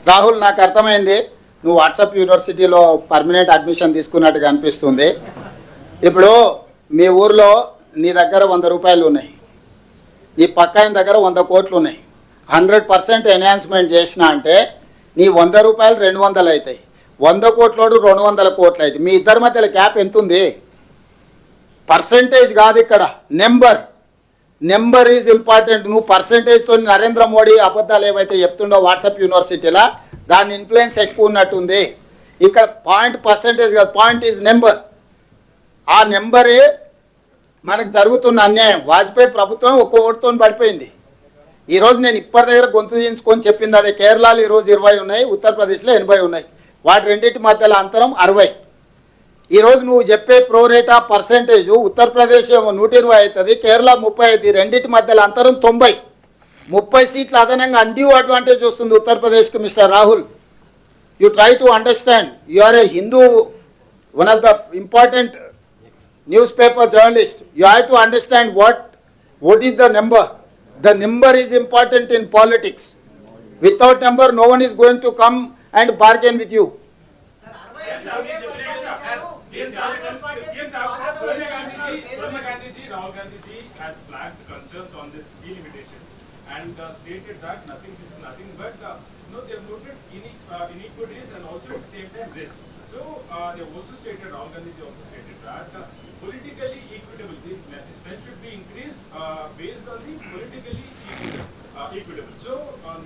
రాహుల్, నాకు అర్థమైంది నువ్వు వాట్సాప్ యూనివర్సిటీలో పర్మనెంట్ అడ్మిషన్ తీసుకున్నట్టుగా అనిపిస్తుంది. ఇప్పుడు మీ ఊర్లో నీ దగ్గర 100 రూపాయలు ఉన్నాయి, నీ పక్క ఆయన దగ్గర 100 కోట్లు ఉన్నాయి. 100% ఎన్హాన్స్మెంట్ చేసిన అంటే నీ 100 రూపాయలు 200 అవుతాయి, 100 కోట్లోడు 200 కోట్లు అవుతాయి. మీ ఇద్దరి మధ్యలో గ్యాప్ ఎంత ఉంది? పర్సంటేజ్ కాదు ఇక్కడ, నెంబర్ ఈజ్ ఇంపార్టెంట్. నువ్వు పర్సంటేజ్తో నరేంద్ర మోడీ అబద్ధాలు ఏవైతే చెప్తుండో వాట్సాప్ యూనివర్సిటీలో దాని ఇన్ఫ్లుయెన్స్ ఎక్కువ ఉన్నట్టుంది. ఇక్కడ పర్సంటేజ్ కాదు, పాయింట్ ఈజ్ నెంబర్. ఆ నెంబరే మనకు జరుగుతున్న అన్యాయం. వాజ్పేయి ప్రభుత్వం 1 ఓటుతో పడిపోయింది. ఈరోజు నేను ఇప్పటి దగ్గర గొంతు దించుకొని చెప్పింది అదే. కేరళలో ఈరోజు 20 ఉన్నాయి, ఉత్తరప్రదేశ్లో 80 ఉన్నాయి. వాటి రెండింటి మధ్యలో అంతరం 60. ఈరోజు నువ్వు చెప్పే ప్రోరేటా పర్సెంటేజ్ ఉత్తరప్రదేశ్ 120 అవుతుంది, కేరళ 30 అవుతుంది. రెండింటి మధ్యలో అంతరం 90. 30 సీట్లు అదనంగా అన్డ్యూ అడ్వాంటేజ్ వస్తుంది ఉత్తరప్రదేశ్కి. Mr Rahul, you try to understand. You are a Hindu, one of the important newspaper journalist. You have to understand what is the number. The number is important in politics. Without number, no one is going to come and bargain with you. Rahul Gandhi ji has flagged concerns on this fee limitation and stated that this is nothing but they have noted inequities and also at the same time risk. So they have also stated, Rahul Gandhi ji also stated that politically equitable, the strength should be increased based on the politically equitable, so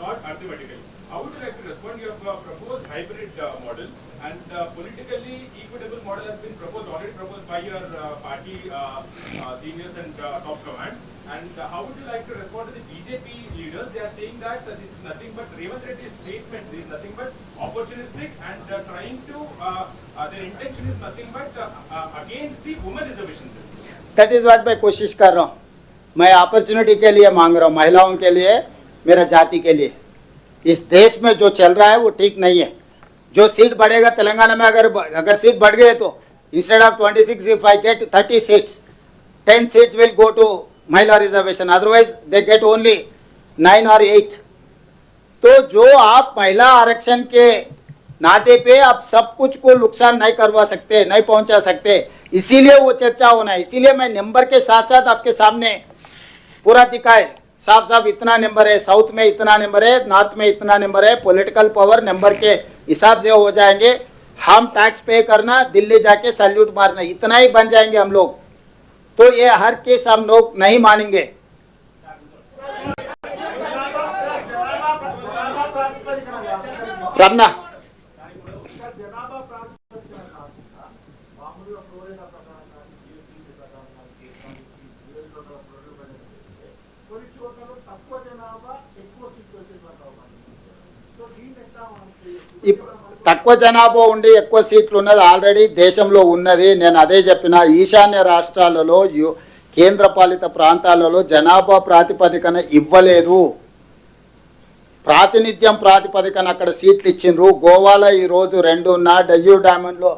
not arithmetically. How would you like to respond? You have proposed hybrid model, and politically equitable model has been already proposed by your party seniors and top command. And how would you like to respond to the BJP leaders? They are saying that this is nothing but Revanth Reddy's statement. This is nothing but opportunistic and trying to. Their intention is nothing but against the women reservation bill. That is what मैं कोशिश कर रहा हूँ. मैं opportunity के लिए मांग रहा हूँ, महिलाओं के लिए, मेरा जाति के लिए. इस देश में जो चल रहा है वो ठीक नहीं है. जो सीट बढ़ेगा तेलंगाना में, अगर सीट बढ़ गए तो instead of 26, if I get 30 seats, 10 seats will go to महिला reservation, otherwise they get only 9 और 8. तो जो आप महिला आरक्षण के नाते पे आप सब कुछ को नुकसान नहीं करवा सकते, नहीं पहुंचा सकते, इसीलिए वो चर्चा होना है. इसीलिए मैं नंबर के साथ साथ आपके सामने पूरा दिखाए, साफ साफ इतना नंबर है, साउथ में इतना नंबर है, नॉर्थ में इतना नंबर है. पॉलिटिकल पावर नंबर के हिसाब से हो जाएंगे. हम टैक्स पे करना, दिल्ली जाके सैल्यूट मारना, इतना ही बन जाएंगे हम लोग. तो ये हर केस हम लोग नहीं मानेंगे. रमना తక్కువ జనాభా ఉండి ఎక్కువ సీట్లు ఉన్నది ఆల్రెడీ దేశంలో ఉన్నది. నేను అదే చెప్పిన, ఈశాన్య రాష్ట్రాలలో కేంద్రపాలిత ప్రాంతాలలో జనాభా ప్రాతిపదికన ఇవ్వలేదు, ప్రాతినిధ్యం ప్రాతిపదికన అక్కడ సీట్లు ఇచ్చిండ్రు. గోవాలో ఈరోజు 2 ఉన్నా, డయ్యూ డామన్లో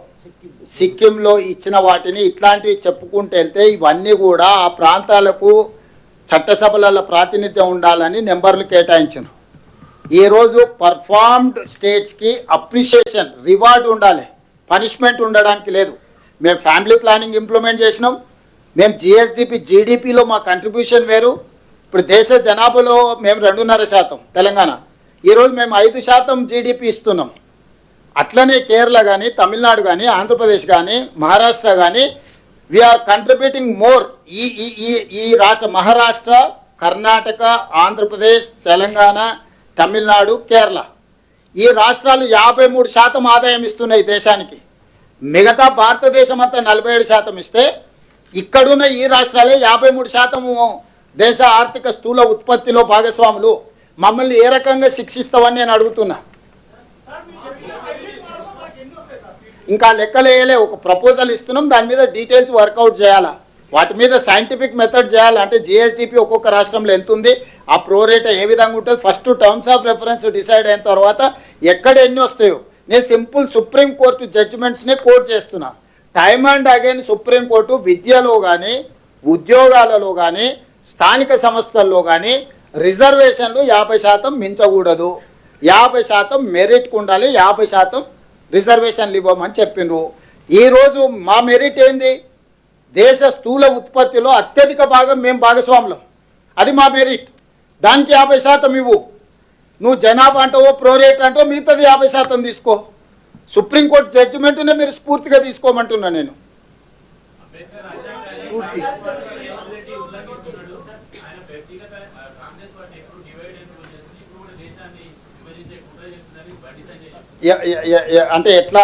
సిక్కింలో ఇచ్చిన వాటిని ఇట్లాంటివి చెప్పుకుంటూ వెళ్తే ఇవన్నీ కూడా ఆ ప్రాంతాలకు చట్టసభలలో ప్రాతినిధ్యం ఉండాలని నెంబర్లు కేటాయించారు. ఈరోజు పర్ఫార్మ్డ్ స్టేట్స్కి అప్రిషియేషన్, రివార్డ్ ఉండాలి, పనిష్మెంట్ ఉండడానికి లేదు. మేము ఫ్యామిలీ ప్లానింగ్ ఇంప్లిమెంట్ చేసినాం. మేము జిఎస్డిపి జీడిపిలో మా కంట్రిబ్యూషన్ వేరు. ఇప్పుడు దేశ జనాభాలో మేము 2.5% తెలంగాణ, ఈరోజు మేము 5% జీడిపి ఇస్తున్నాం. అట్లనే కేరళ కానీ, తమిళనాడు కానీ, ఆంధ్రప్రదేశ్ కానీ, మహారాష్ట్ర కానీ వీఆర్ కంట్రిబ్యూటింగ్ మోర్. ఈ రాష్ట్ర మహారాష్ట్ర, కర్ణాటక, ఆంధ్రప్రదేశ్, తెలంగాణ, తమిళనాడు, కేరళ ఈ రాష్ట్రాలు 53% ఆదాయం ఇస్తున్నాయి దేశానికి. మిగతా భారతదేశం అంతా 47% ఇస్తే ఇక్కడున్న ఈ రాష్ట్రాలే 53% దేశ ఆర్థిక స్థూల ఉత్పత్తిలో భాగస్వాములు. మమ్మల్ని ఏ రకంగా శిక్షిస్తామని నేను అడుగుతున్నా. ఇంకా లెక్కలేయలే, ఒక ప్రపోజల్ ఇస్తున్నాం, దాని మీద డీటెయిల్స్ వర్కౌట్ చేయాలా, వాటి మీద సైంటిఫిక్ మెథడ్ చేయాలి. అంటే జిఎస్డిపి ఒక్కొక్క రాష్ట్రంలో ఎంత ఉంది, ఆ ప్రోరేట్ ఏ విధంగా ఉంటుంది, first terms of reference decide అయిన తర్వాత ఎక్కడ ఎన్ని వస్తాయో నేను సింపుల్ సుప్రీంకోర్టు జడ్జిమెంట్స్నే కోట్ చేస్తున్నా. టైమ్ అండ్ అగైన్ సుప్రీంకోర్టు విద్యలో కానీ ఉద్యోగాలలో కానీ స్థానిక సంస్థల్లో కానీ రిజర్వేషన్లు 50% మించకూడదు, 50% మెరిట్కు ఉండాలి, 50% రిజర్వేషన్లు ఇవ్వమని చెప్పిండ్రు. ఈరోజు మా మెరిట్ ఏంది? దేశ స్థూల ఉత్పత్తిలో అత్యధిక భాగం మేము భాగస్వాములం, అది మా మెరిట్. దానికి 50% ఇవ్వు. నువ్వు జనాభా అంటావో ప్రోరేట్ అంటావో మిగతాది 50% తీసుకో. సుప్రీంకోర్టు జడ్జిమెంట్నే మీరు స్ఫూర్తిగా తీసుకోమంటున్నా నేను. అంటే ఎట్లా?